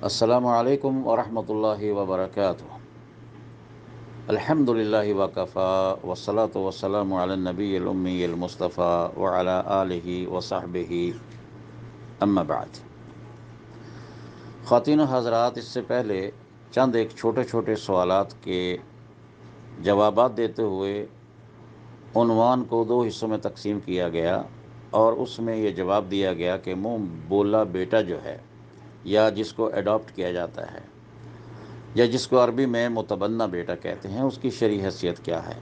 السلام علیکم ورحمۃ اللہ وبرکاتہ۔ الحمد للہ وکفا والصلاة والسلام علی النبی الامی المصطفیٰ وعلی آلہ وصحبہ اما بعد۔ خواتین و حضرات، اس سے پہلے چند ایک چھوٹے چھوٹے سوالات کے جوابات دیتے ہوئے عنوان کو دو حصوں میں تقسیم کیا گیا، اور اس میں یہ جواب دیا گیا کہ منہ بولا بیٹا جو ہے، یا جس کو ایڈاپٹ کیا جاتا ہے، یا جس کو عربی میں متبنہ بیٹا کہتے ہیں، اس کی شرعی حیثیت کیا ہے۔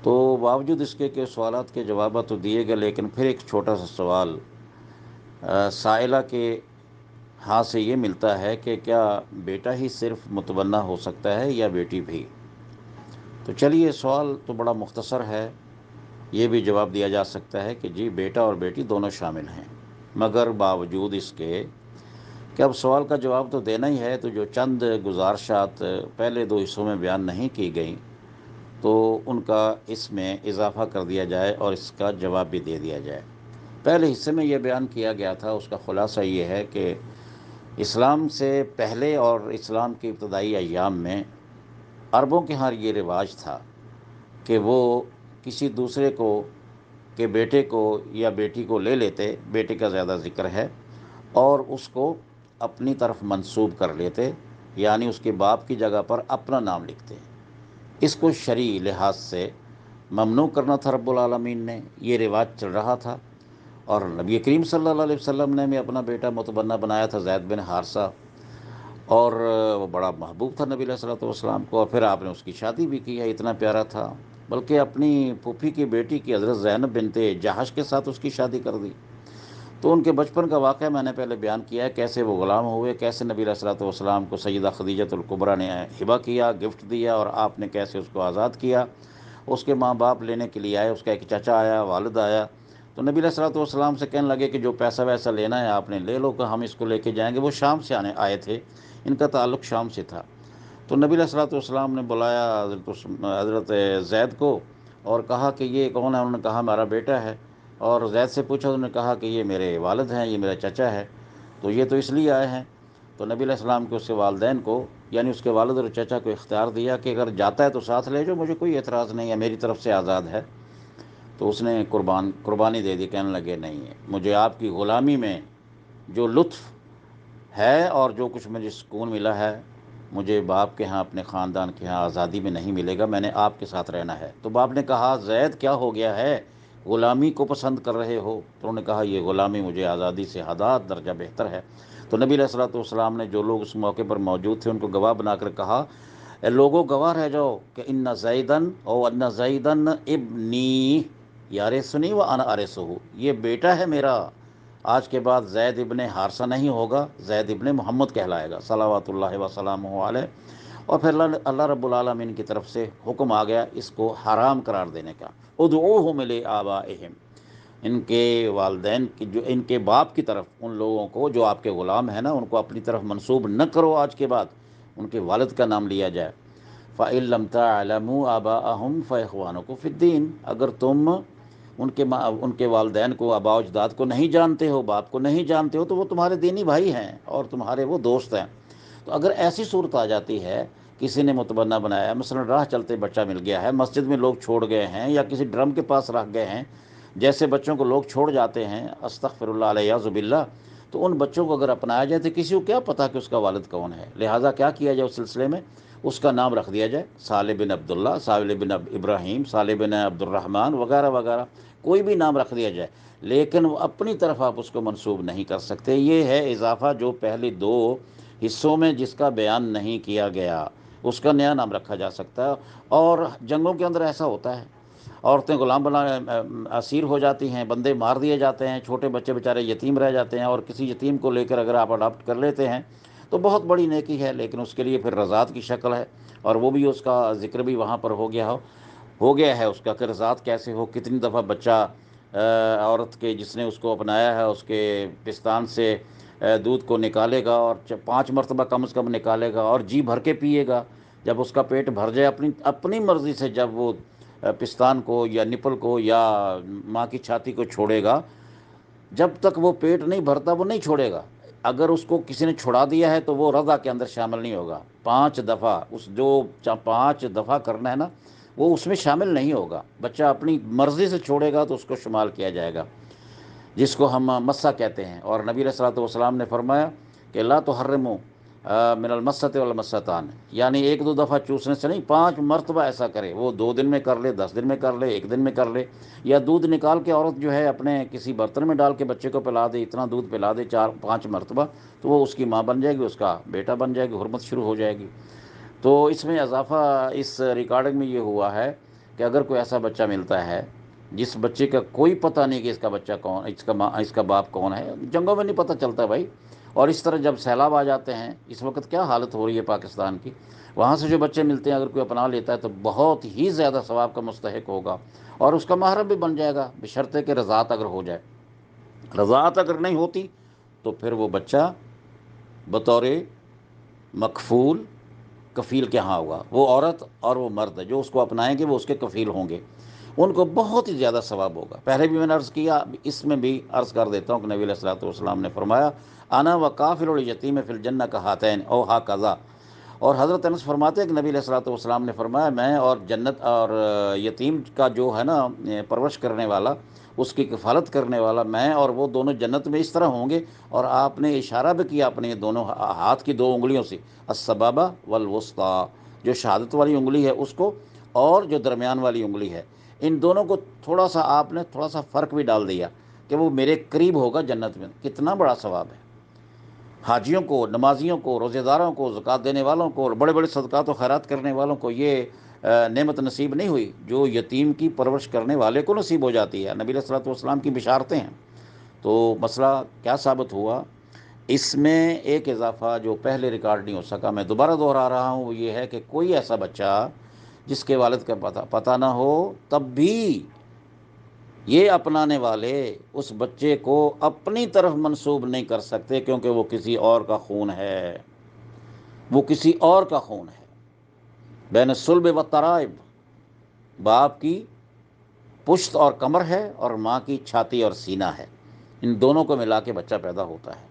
تو باوجود اس کے کہ سوالات کے جوابات تو دیے گئے، لیکن پھر ایک چھوٹا سا سوال سائلہ کے ہاں سے یہ ملتا ہے کہ کیا بیٹا ہی صرف متبنہ ہو سکتا ہے یا بیٹی بھی؟ تو چلیے، سوال تو بڑا مختصر ہے، یہ بھی جواب دیا جا سکتا ہے کہ جی، بیٹا اور بیٹی دونوں شامل ہیں، مگر باوجود اس کے کہ اب سوال کا جواب تو دینا ہی ہے، تو جو چند گزارشات پہلے دو حصوں میں بیان نہیں کی گئیں تو ان کا اس میں اضافہ کر دیا جائے اور اس کا جواب بھی دے دیا جائے۔ پہلے حصے میں یہ بیان کیا گیا تھا، اس کا خلاصہ یہ ہے کہ اسلام سے پہلے اور اسلام کے ابتدائی ایام میں عربوں کے ہاں یہ رواج تھا کہ وہ کسی دوسرے کو کے بیٹے کو یا بیٹی کو لے لیتے، بیٹے کا زیادہ ذکر ہے، اور اس کو اپنی طرف منسوب کر لیتے، یعنی اس کے باپ کی جگہ پر اپنا نام لکھتے۔ اس کو شرعی لحاظ سے ممنوع کرنا تھا رب العالمین نے، یہ رواج چل رہا تھا، اور نبی کریم صلی اللہ علیہ وسلم نے بھی اپنا بیٹا متبنہ بنایا تھا، زید بن حارثہ، اور وہ بڑا محبوب تھا نبی علیہ الصلوۃ والسلام کو، اور پھر آپ نے اس کی شادی بھی کی ہے، اتنا پیارا تھا، بلکہ اپنی پھوپھی کی بیٹی کی حضرت زینب بنت جہش کے ساتھ اس کی شادی کر دی۔ تو ان کے بچپن کا واقعہ میں نے پہلے بیان کیا ہے، کیسے وہ غلام ہوئے، کیسے نبی علیہ الصلوۃ والسلام کو سیدہ خدیجۃ الکبریٰ نے ہبہ کیا، گفٹ دیا، اور آپ نے کیسے اس کو آزاد کیا۔ اس کے ماں باپ لینے کے لیے آئے، اس کا ایک چچا آیا، والد آیا، تو نبی علیہ الصلوۃ والسلام سے کہنے لگے کہ جو پیسہ ویسا لینا ہے آپ نے لے لو، کہ ہم اس کو لے کے جائیں گے۔ وہ شام سے آئے تھے، ان کا تعلق شام سے تھا۔ تو نبی علیہ الصلوۃ والسلام نے بلایا حضرت زید کو اور کہا کہ یہ کون ہے؟ انہوں نے کہا میرا بیٹا ہے، اور زید سے پوچھا، انہوں نے کہا کہ یہ میرے والد ہیں، یہ میرا چچا ہے، تو یہ تو اس لیے آئے ہیں۔ تو نبی علیہ السلام کے اس کے والدین کو، یعنی اس کے والد اور چچا کو اختیار دیا کہ اگر جاتا ہے تو ساتھ لے جاؤ، مجھے کوئی اعتراض نہیں ہے، میری طرف سے آزاد ہے۔ تو اس نے قربانی دے دی، کہنے لگے نہیں ہے، مجھے آپ کی غلامی میں جو لطف ہے اور جو کچھ مجھے سکون ملا ہے، مجھے باپ کے ہاں، اپنے خاندان کے ہاں آزادی میں نہیں ملے گا، میں نے آپ کے ساتھ رہنا ہے۔ تو باپ نے کہا زید کیا ہو گیا ہے، غلامی کو پسند کر رہے ہو؟ تو انہوں نے کہا یہ غلامی مجھے آزادی سے ہزار درجہ بہتر ہے۔ تو نبی علیہ الصلوۃ والسلام نے جو لوگ اس موقع پر موجود تھے ان کو گواہ بنا کر کہا، اے لوگوں گواہ رہ جاؤ کہ ان زیدن او ان زیدن ابنی یارثنی و انا ارثہ، یہ بیٹا ہے میرا، آج کے بعد زید ابن حارثہ نہیں ہوگا، زید ابن محمد کہلائے گا صلوات اللہ وسلامہ علیہ۔ اور پھر اللہ رب العالمین کی طرف سے حکم آ گیا اس کو حرام قرار دینے کا، ادعوہم لآبائہم، ان کے والدین کی، جو ان کے باپ کی طرف، ان لوگوں کو جو آپ کے غلام ہیں نا، ان کو اپنی طرف منسوب نہ کرو، آج کے بعد ان کے والد کا نام لیا جائے۔ فَإِن لَّمْ تَعْلَمُوا آبَاءَهُمْ فَإِخْوَانُكُمْ فِي الدِّينِ، اگر تم ان کے والدین کو، آباء و اجداد کو نہیں جانتے ہو، باپ کو نہیں جانتے ہو، تو وہ تمہارے دینی بھائی ہیں اور تمہارے وہ دوست ہیں۔ تو اگر ایسی صورت آ جاتی ہے، کسی نے متبنہ بنایا، مثلا راہ چلتے بچہ مل گیا ہے، مسجد میں لوگ چھوڑ گئے ہیں، یا کسی ڈرم کے پاس رکھ گئے ہیں، جیسے بچوں کو لوگ چھوڑ جاتے ہیں، استغفر اللہ علیہ باللہ، تو ان بچوں کو اگر اپنایا جائے تو کسی کو کیا پتا کہ اس کا والد کون ہے، لہٰذا کیا کیا جائے اس سلسلے میں، اس کا نام رکھ دیا جائے صالح بن عبداللہ، صالح بن ابراہیم، صالح بن عبد الرحمن وغیرہ وغیرہ، کوئی بھی نام رکھ دیا جائے، لیکن وہ اپنی طرف آپ اس کو منسوب نہیں کر سکتے۔ یہ ہے اضافہ جو پہلے دو حصوں میں جس کا بیان نہیں کیا گیا، اس کا نیا نام رکھا جا سکتا ہے۔ اور جنگوں کے اندر ایسا ہوتا ہے، عورتیں غلام اسیر ہو جاتی ہیں، بندے مار دیے جاتے ہیں، چھوٹے بچے بیچارے یتیم رہ جاتے ہیں، اور کسی یتیم کو لے کر اگر آپ اڈاپٹ کر لیتے ہیں تو بہت بڑی نیکی ہے، لیکن اس کے لیے پھر رضاعت کی شکل ہے، اور وہ بھی اس کا ذکر بھی وہاں پر ہو گیا ہے اس کا، کہ رضاعت کیسے ہو، کتنی دفعہ بچہ عورت کے جس نے اس کو اپنایا ہے اس کے پستان سے دودھ کو نکالے گا، اور 5 مرتبہ کم از کم نکالے گا، اور جی بھر کے پیے گا، جب اس کا پیٹ بھر جائے اپنی مرضی سے، جب وہ پستان کو یا نپل کو یا ماں کی چھاتی کو چھوڑے گا، جب تک وہ پیٹ نہیں بھرتا وہ نہیں چھوڑے گا، اگر اس کو کسی نے چھڑا دیا ہے تو وہ رضا کے اندر شامل نہیں ہوگا. 5 دفعہ اس جو 5 دفعہ کرنا ہے نا وہ اس میں شامل نہیں ہوگا. بچہ اپنی مرضی سے چھوڑے گا تو اس کو شمال کیا جائے گا، جس کو ہم مسا کہتے ہیں. اور نبی علیہ الصلوۃ والسلام نے فرمایا کہ لا تحرموا من المسۃ والمستان، یعنی 1-2 دفعہ چوسنے سے نہیں، 5 مرتبہ ایسا کرے. وہ 2 دن میں کر لے، 10 دن میں کر لے، 1 دن میں کر لے، یا دودھ نکال کے عورت جو ہے اپنے کسی برتن میں ڈال کے بچے کو پلا دے، اتنا دودھ پلا دے 4-5 مرتبہ، تو وہ اس کی ماں بن جائے گی، اس کا بیٹا بن جائے گی، حرمت شروع ہو جائے گی. تو اس میں اضافہ اس ریکارڈنگ میں یہ ہوا ہے کہ اگر کوئی ایسا بچہ ملتا ہے جس بچے کا کوئی پتہ نہیں کہ اس کا بچہ کون، اس کا باپ کون ہے، جنگوں میں نہیں پتہ چلتا بھائی. اور اس طرح جب سیلاب آ جاتے ہیں، اس وقت کیا حالت ہو رہی ہے پاکستان کی، وہاں سے جو بچے ملتے ہیں اگر کوئی اپنا لیتا ہے تو بہت ہی زیادہ ثواب کا مستحق ہوگا، اور اس کا محرم بھی بن جائے گا، بشرطے کہ رضاعت اگر ہو جائے. رضاعت اگر نہیں ہوتی تو پھر وہ بچہ بطور مکفول کفیل کے ہاں ہوگا. وہ عورت اور وہ مرد جو اس کو اپنائیں گے وہ اس کے کفیل ہوں گے، ان کو بہت ہی زیادہ ثواب ہوگا. پہلے بھی میں نے عرض کیا، اس میں بھی عرض کر دیتا ہوں کہ نبی علیہ الصلوۃ والسلام نے فرمایا انا وکافل الیتیم فی الجنہ کا ہاتین او ہا قضا. اور حضرت انس فرماتے ہیں کہ نبی علیہ الصلوۃ والسلام نے فرمایا میں اور جنت اور یتیم کا جو ہے نا پرورش کرنے والا، اس کی کفالت کرنے والا، میں اور وہ دونوں جنت میں اس طرح ہوں گے. اور آپ نے اشارہ بھی کیا اپنے دونوں ہاتھ کی 2 انگلیوں سے، السبابہ والوسطیٰ، جو شہادت والی انگلی ہے اس کو، اور جو درمیان والی انگلی ہے، ان دونوں کو تھوڑا سا آپ نے تھوڑا سا فرق بھی ڈال دیا کہ وہ میرے قریب ہوگا جنت میں. کتنا بڑا ثواب ہے. حاجیوں کو، نمازیوں کو، روزے داروں کو، زکوٰۃ دینے والوں کو، اور بڑے بڑے صدقات و خیرات کرنے والوں کو یہ نعمت نصیب نہیں ہوئی جو یتیم کی پرورش کرنے والے کو نصیب ہو جاتی ہے. نبی علیہ الصلوۃ والسلام کی بشارتیں ہیں. تو مسئلہ کیا ثابت ہوا؟ اس میں ایک اضافہ جو پہلے ریکارڈ نہیں ہو سکا، میں دوبارہ دہرا رہا ہوں، وہ یہ ہے کہ کوئی ایسا بچہ جس کے والد کا پتہ نہ ہو، تب بھی یہ اپنانے والے اس بچے کو اپنی طرف منسوب نہیں کر سکتے، کیونکہ وہ کسی اور کا خون ہے. وہ کسی اور کا خون ہے. بین الصلب و ترائب، باپ کی پشت اور کمر ہے اور ماں کی چھاتی اور سینہ ہے، ان دونوں کو ملا کے بچہ پیدا ہوتا ہے.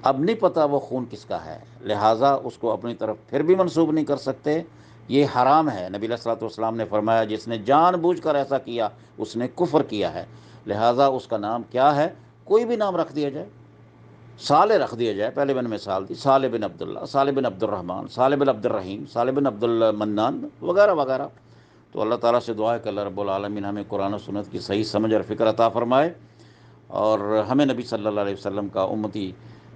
اب نہیں پتہ وہ خون کس کا ہے، لہٰذا اس کو اپنی طرف پھر بھی منسوب نہیں کر سکتے. یہ حرام ہے. نبی علیہ الصلوۃ والسلام نے فرمایا جس نے جان بوجھ کر ایسا کیا اس نے کفر کیا ہے. لہٰذا اس کا نام کیا ہے؟ کوئی بھی نام رکھ دیا جائے، صالح رکھ دیا جائے. پہلے میں نے مثال دی، صالح بن عبداللہ، صالح بن عبد الرحمن، صالح بن عبد الرحیم، صالح بن عبد المنان، وغیرہ وغیرہ. تو اللہ تعالیٰ سے دعا ہے کہ اللہ رب العالمین ہمیں قرآن و سنت کی صحیح سمجھ اور فکر عطا فرمائے، اور ہمیں نبی صلی اللہ علیہ وسلم کا امتی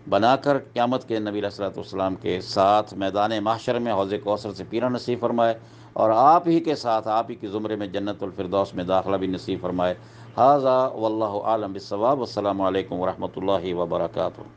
بنا کر قیامت کے نبی علیہ الصلوۃ والسلام کے ساتھ میدان محشر میں حوض کوثر سے پینا نصیب فرمائے، اور آپ ہی کے ساتھ آپ ہی کے زمرے میں جنت الفردوس میں داخلہ بھی نصیب فرمائے. ھذا واللہ اعلم بالصواب. والسلام علیکم ورحمۃ اللہ وبرکاتہ.